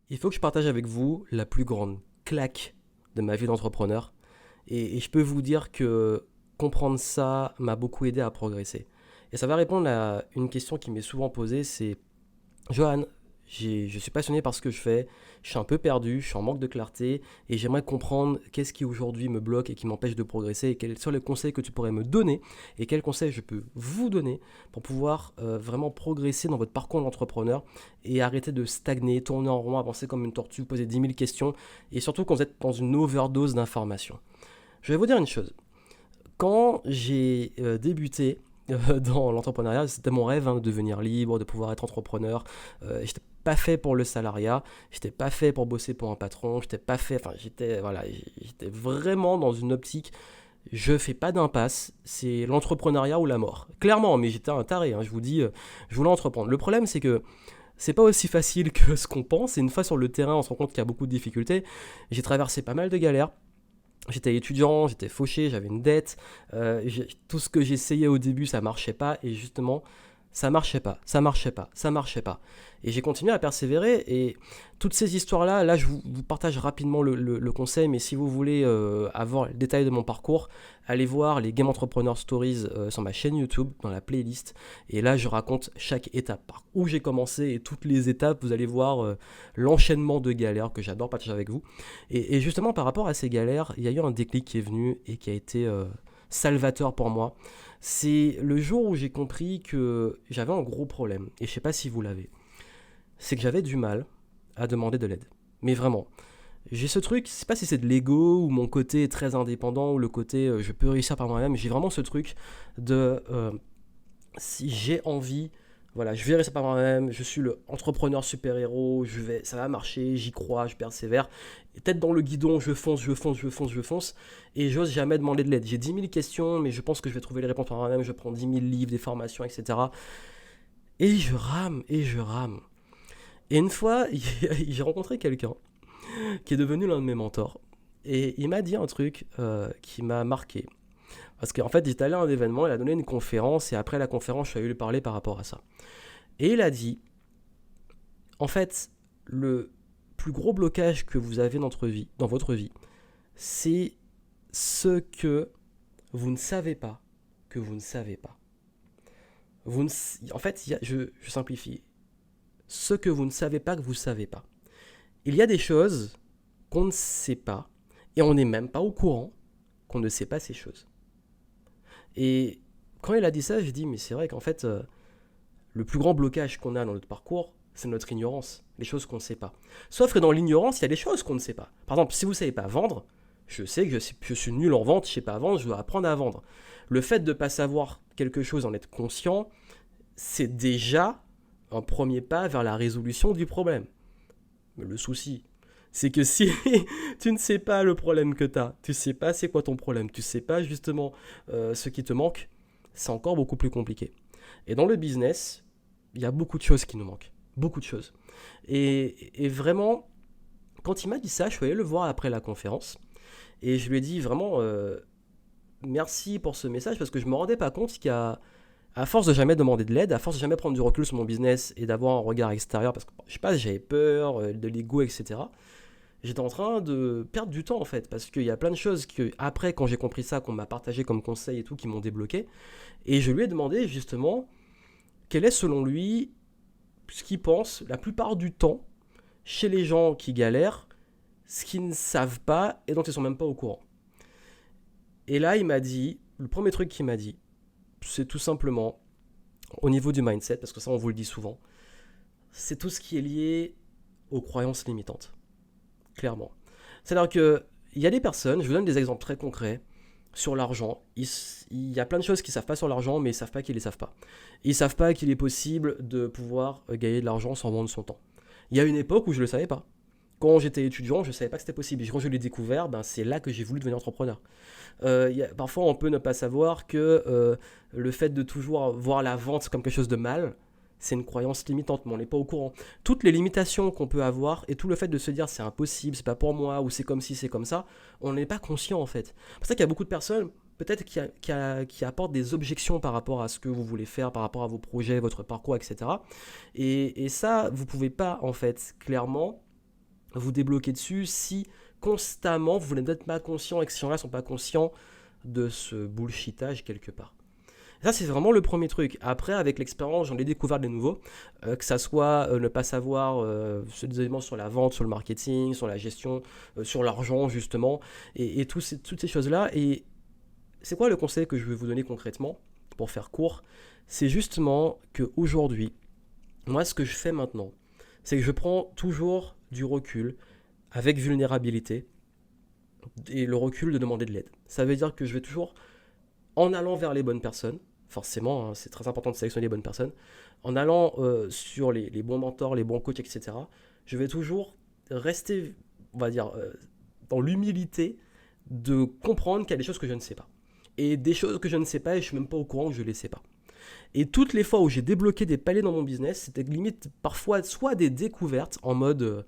Il faut que je partage avec vous la plus grande claque de ma vie d'entrepreneur. Et je peux vous dire que comprendre ça m'a beaucoup aidé à progresser. Et ça va répondre à une question qui m'est souvent posée, c'est Johan, je suis passionné par ce que je fais, je suis un peu perdu, je suis en manque de clarté et j'aimerais comprendre qu'est-ce qui aujourd'hui me bloque et qui m'empêche de progresser et quels sont les conseils que tu pourrais me donner et quels conseils je peux vous donner pour pouvoir vraiment progresser dans votre parcours d'entrepreneur et arrêter de stagner, tourner en rond, avancer comme une tortue, poser 10 000 questions et surtout quand vous êtes dans une overdose d'informations. Je vais vous dire une chose. Quand j'ai débuté dans l'entrepreneuriat, c'était mon rêve de devenir libre, de pouvoir être entrepreneur. J'étais pas fait pour le salariat, j'étais pas fait pour bosser pour un patron, j'étais pas fait, enfin j'étais vraiment dans une optique. Je fais pas d'impasse, c'est l'entrepreneuriat ou la mort. Clairement, mais j'étais un taré, je vous dis, je voulais entreprendre. Le problème, c'est que c'est pas aussi facile que ce qu'on pense. Et une fois sur le terrain, on se rend compte qu'il y a beaucoup de difficultés. J'ai traversé pas mal de galères. J'étais étudiant, j'étais fauché, j'avais une dette. Tout ce que j'essayais au début, ça marchait pas. Et justement, ça marchait pas, ça marchait pas, ça marchait pas. Et j'ai continué à persévérer. Et toutes ces histoires-là, là, je vous partage rapidement le conseil. Mais si vous voulez avoir le détail de mon parcours, allez voir les Game Entrepreneur Stories sur ma chaîne YouTube, dans la playlist. Et là, je raconte chaque étape, par où j'ai commencé et toutes les étapes. Vous allez voir l'enchaînement de galères que j'adore partager avec vous. Et justement, par rapport à ces galères, il y a eu un déclic qui est venu et qui a été salvateur pour moi. C'est le jour où j'ai compris que j'avais un gros problème, et je sais pas si vous l'avez. C'est que j'avais du mal à demander de l'aide. Mais vraiment. J'ai ce truc, je sais pas si c'est de l'ego ou mon côté très indépendant ou le côté je peux réussir par moi-même. J'ai vraiment ce truc de si j'ai envie, voilà, je vais réussir par moi-même, je suis le entrepreneur super-héros, ça va marcher, j'y crois, je persévère. Et tête dans le guidon, je fonce, je fonce, je fonce, je fonce, et j'ose jamais demander de l'aide. J'ai 10 000 questions, mais je pense que je vais trouver les réponses par moi-même, je prends 10 000 livres, des formations, etc. Et je rame, et je rame. Et une fois, j'ai rencontré quelqu'un qui est devenu l'un de mes mentors, et il m'a dit un truc qui m'a marqué. Parce qu'en fait, j'étais allé à un événement, il a donné une conférence, et après la conférence, je suis allé lui parler par rapport à ça. Et il a dit, en fait, le plus gros blocage que vous avez dans votre vie, c'est ce que vous ne savez pas que vous ne savez pas. En fait, je simplifie. Ce que vous ne savez pas que vous ne savez pas. Il y a des choses qu'on ne sait pas et on n'est même pas au courant qu'on ne sait pas ces choses. Et quand il a dit ça, j'ai dit, mais c'est vrai qu'en fait, le plus grand blocage qu'on a dans notre parcours, c'est notre ignorance, les choses qu'on ne sait pas. Sauf que dans l'ignorance, il y a des choses qu'on ne sait pas. Par exemple, si vous ne savez pas vendre, je sais que je suis nul en vente, je ne sais pas vendre, je dois apprendre à vendre. Le fait de ne pas savoir quelque chose, en être conscient, c'est déjà un premier pas vers la résolution du problème. Mais le souci, c'est que si tu ne sais pas le problème que tu as, tu ne sais pas c'est quoi ton problème, tu ne sais pas justement ce qui te manque, c'est encore beaucoup plus compliqué. Et dans le business, il y a beaucoup de choses qui nous manquent. Beaucoup de choses. Et vraiment, quand il m'a dit ça, je suis allé le voir après la conférence. Et je lui ai dit vraiment merci pour ce message parce que je ne me rendais pas compte qu'à à force de jamais demander de l'aide, à force de jamais prendre du recul sur mon business et d'avoir un regard extérieur, parce que je sais pas, j'avais peur, de l'ego, etc. J'étais en train de perdre du temps en fait, parce qu'il y a plein de choses que après, quand j'ai compris ça, qu'on m'a partagé comme conseil et tout, qui m'ont débloqué. Et je lui ai demandé justement quel est selon lui ce qu'il pense la plupart du temps chez les gens qui galèrent, ce qu'ils ne savent pas et dont ils sont même pas au courant. Et là, il m'a dit, le premier truc qu'il m'a dit, c'est tout simplement au niveau du mindset, parce que ça on vous le dit souvent, c'est tout ce qui est lié aux croyances limitantes, clairement. C'est-à-dire que il y a des personnes, je vous donne des exemples très concrets, sur l'argent. Il y a plein de choses qu'ils ne savent pas sur l'argent, mais ils ne savent pas qu'ils ne les savent pas. Ils ne savent pas qu'il est possible de pouvoir gagner de l'argent sans vendre son temps. Il y a une époque où je ne le savais pas. Quand j'étais étudiant, je ne savais pas que c'était possible. Et quand je l'ai découvert, ben, c'est là que j'ai voulu devenir entrepreneur. Parfois, on peut ne pas savoir que le fait de toujours voir la vente comme quelque chose de mal, c'est une croyance limitante, mais on n'est pas au courant. Toutes les limitations qu'on peut avoir et tout le fait de se dire c'est impossible, c'est pas pour moi, ou c'est comme si, c'est comme ça, on n'est pas conscient en fait. C'est pour ça qu'il y a beaucoup de personnes, peut-être qui apportent des objections par rapport à ce que vous voulez faire, par rapport à vos projets, votre parcours, etc. Et ça, vous pouvez pas en fait clairement vous débloquer dessus si constamment vous n'êtes pas conscient et que ces gens-là ne sont pas conscients de ce bullshitage quelque part. Ça, c'est vraiment le premier truc. Après, avec l'expérience, j'en ai découvert des nouveaux, que ça soit ne pas savoir des éléments sur la vente, sur le marketing, sur la gestion, sur l'argent, justement, et toutes ces choses-là. Et c'est quoi le conseil que je vais vous donner concrètement, pour faire court? C'est justement qu'aujourd'hui, moi, ce que je fais maintenant, c'est que je prends toujours du recul avec vulnérabilité et le recul de demander de l'aide. Ça veut dire que je vais toujours, en allant vers les bonnes personnes, forcément, hein, c'est très important de sélectionner les bonnes personnes, en allant sur les bons mentors, les bons coachs, etc., je vais toujours rester, on va dire, dans l'humilité de comprendre qu'il y a des choses que je ne sais pas. Et des choses que je ne sais pas et je ne suis même pas au courant que je ne les sais pas. Et toutes les fois où j'ai débloqué des paliers dans mon business, c'était limite parfois soit des découvertes en mode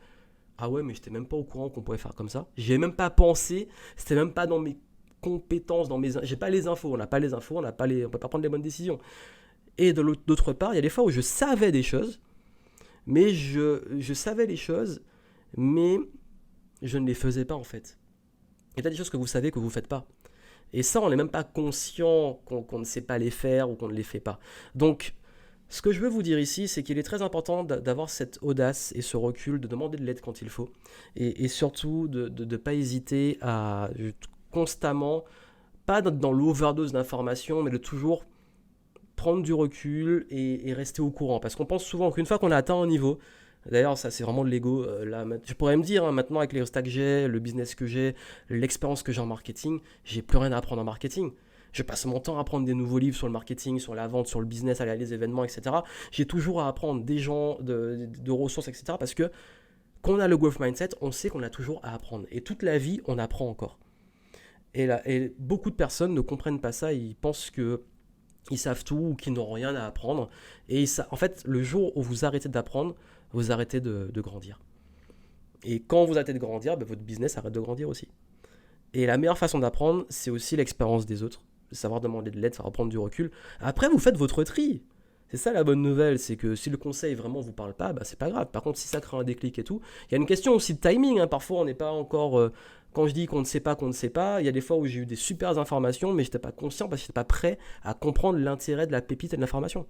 ah ouais, mais j'étais même pas au courant qu'on pouvait faire comme ça. J'ai même pas pensé, c'était même pas dans mes compétences, j'ai pas les infos, on n'a pas les infos, on peut pas prendre les bonnes décisions. Et d'autre part, il y a des fois où je savais des choses, mais je savais les choses, mais je ne les faisais pas en fait. Il y a des choses que vous savez que vous ne faites pas. Et ça, on n'est même pas conscient qu'on ne sait pas les faire ou qu'on ne les fait pas. Donc, ce que je veux vous dire ici, c'est qu'il est très important d'avoir cette audace et ce recul, de demander de l'aide quand il faut. Et surtout, de ne pas hésiter à constamment, pas dans l'overdose d'informations, mais de toujours prendre du recul et rester au courant. Parce qu'on pense souvent qu'une fois qu'on a atteint un niveau, d'ailleurs, ça c'est vraiment de l'ego. Là, je pourrais me dire, hein, maintenant avec les résultats que j'ai, le business que j'ai, l'expérience que j'ai en marketing, j'ai plus rien à apprendre en marketing. Je passe mon temps à apprendre des nouveaux livres sur le marketing, sur la vente, sur le business, aller à des événements, etc. J'ai toujours à apprendre des gens, de ressources, etc. Parce que quand on a le growth mindset, on sait qu'on a toujours à apprendre. Et toute la vie, on apprend encore. Et beaucoup de personnes ne comprennent pas ça. Ils pensent que ils savent tout ou qu'ils n'ont rien à apprendre. Et en fait, le jour où vous arrêtez d'apprendre, vous arrêtez de grandir. Et quand vous arrêtez de grandir, ben, votre business arrête de grandir aussi. Et la meilleure façon d'apprendre, c'est aussi l'expérience des autres. Savoir demander de l'aide, savoir prendre du recul. Après, vous faites votre tri. C'est ça la bonne nouvelle, c'est que si le conseil vraiment vous parle pas, bah c'est pas grave. Par contre, si ça crée un déclic et tout, il y a une question aussi de timing, hein. Parfois, on n'est pas encore. Quand je dis qu'on ne sait pas, il y a des fois où j'ai eu des super informations, mais je n'étais pas conscient parce que je n'étais pas prêt à comprendre l'intérêt de la pépite et de l'information.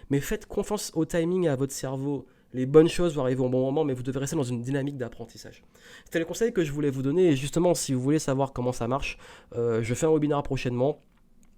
Mais faites confiance au timing et à votre cerveau. Les bonnes choses vont arriver au bon moment, mais vous devez rester dans une dynamique d'apprentissage. C'était le conseil que je voulais vous donner. Et justement, si vous voulez savoir comment ça marche, je fais un webinaire prochainement.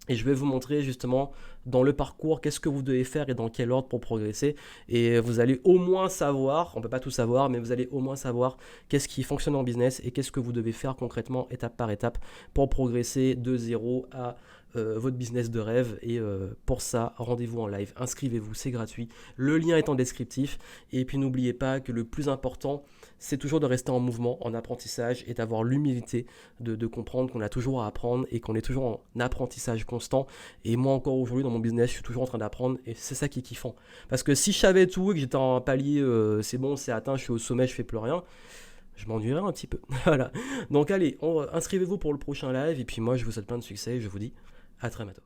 Et je vais vous montrer justement dans le parcours qu'est-ce que vous devez faire et dans quel ordre pour progresser. Et vous allez au moins savoir, on ne peut pas tout savoir, mais vous allez au moins savoir qu'est-ce qui fonctionne en business et qu'est-ce que vous devez faire concrètement étape par étape pour progresser de zéro à votre business de rêve. Et pour ça, rendez-vous en live, inscrivez-vous, c'est gratuit. Le lien est en descriptif. Et puis n'oubliez pas que le plus important, c'est toujours de rester en mouvement, en apprentissage et d'avoir l'humilité de comprendre qu'on a toujours à apprendre et qu'on est toujours en apprentissage constant. Et moi encore aujourd'hui dans mon business, je suis toujours en train d'apprendre et c'est ça qui est kiffant. Parce que si je savais tout et que j'étais en palier, c'est bon, c'est atteint, je suis au sommet, je fais plus rien, je m'ennuierais un petit peu. Voilà. Donc allez, inscrivez-vous pour le prochain live et puis moi je vous souhaite plein de succès et je vous dis à très bientôt.